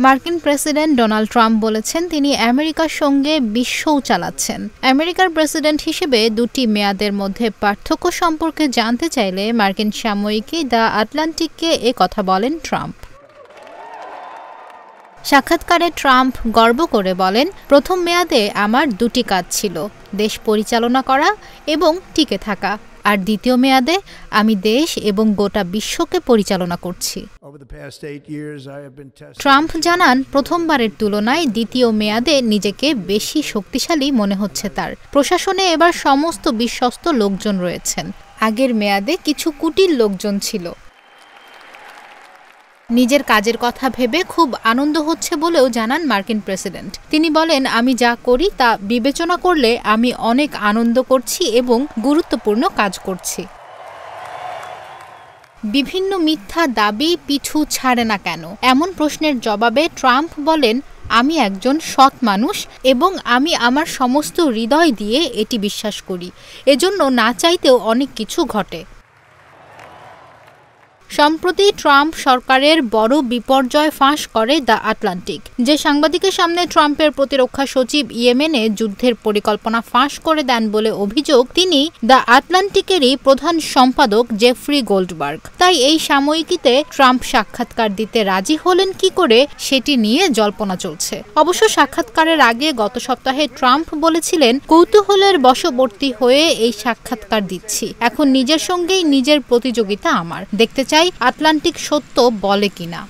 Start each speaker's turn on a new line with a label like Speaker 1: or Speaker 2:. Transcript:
Speaker 1: মার্কিন president Donald Trump বলেছেন তিনি আমেরিকার সঙ্গে বিশ্বও চালাচ্ছেন। আমেরিকার প্রেসিডেন্ট হিসেবে দুটি মেয়াদের মধ্যে পার্থক্য সম্পর্কে জানতে চাইলে মার্কিন সাময়িকী দ্য আটলান্টিককে এ কথা বলেন ট্রাম্প। সাক্ষাৎকারে ট্রাম্প গর্ব করে বলেন, প্রথম মেয়াদে আমার দুটি কাজ ছিল, দেশ পরিচালনা করা এবং টিকে থাকা, আর দ্বিতীয় মেয়াদে আমি দেশ এবং গোটা বিশ্বকে পরিচালনা করছি। ট্রাম্প জানান, প্রথমবারের তুলনায় দ্বিতীয় মেয়াদে নিজেকে বেশি শক্তিশালী মনে হচ্ছে তার। প্রশাসনে এবার সমস্ত বিশ্বস্ত লোকজন রয়েছেন, আগের মেয়াদে কিছু কুটিল লোকজন ছিল। নিজের কাজের কথা ভেবে খুব আনন্দ হচ্ছে বলেও জানান মার্কিন প্রেসিডেন্ট। তিনি বলেন, আমি যা করি তা বিবেচনা করলে আমি অনেক আনন্দ করছি এবং গুরুত্বপূর্ণ কাজ করছি। বিভিন্ন মিথ্যা দাবি পিছু ছাড়ে না কেন এমন প্রশ্নের জবাবে ট্রাম্প বলেন, আমি একজন সৎ মানুষ এবং আমি আমার সমস্ত হৃদয় দিয়ে এটি বিশ্বাস করি, এজন্য না চাইতেও অনেক কিছু ঘটে। সম্প্রতি ট্রাম্প সরকারের বড় বিপর্যয় ফাঁস করে দ্য আটলান্টিক। যে সাংবাদিকের সামনে ট্রাম্পের প্রতিরক্ষা সচিব ইয়েমেনে যুদ্ধের পরিকল্পনা ফাঁস করে দেন বলে অভিযোগ, তিনি দ্য আটলান্টিকেরই প্রধান সম্পাদক জেফ্রি গোল্ডবার্গ। তাই এই সাময়িকীতে ট্রাম্প সাক্ষাৎকার দিতে রাজি হলেন কি করে সেটি নিয়ে জল্পনা চলছে। অবশ্য সাক্ষাৎকারের আগে গত সপ্তাহে ট্রাম্প বলেছিলেন, কৌতূহলের বশবর্তী হয়ে এই সাক্ষাৎকার দিচ্ছি, এখন নিজের সঙ্গেই নিজের প্রতিযোগিতা আমার, দেখতে চাই আটলান্টিক সত্য বলে কিনা।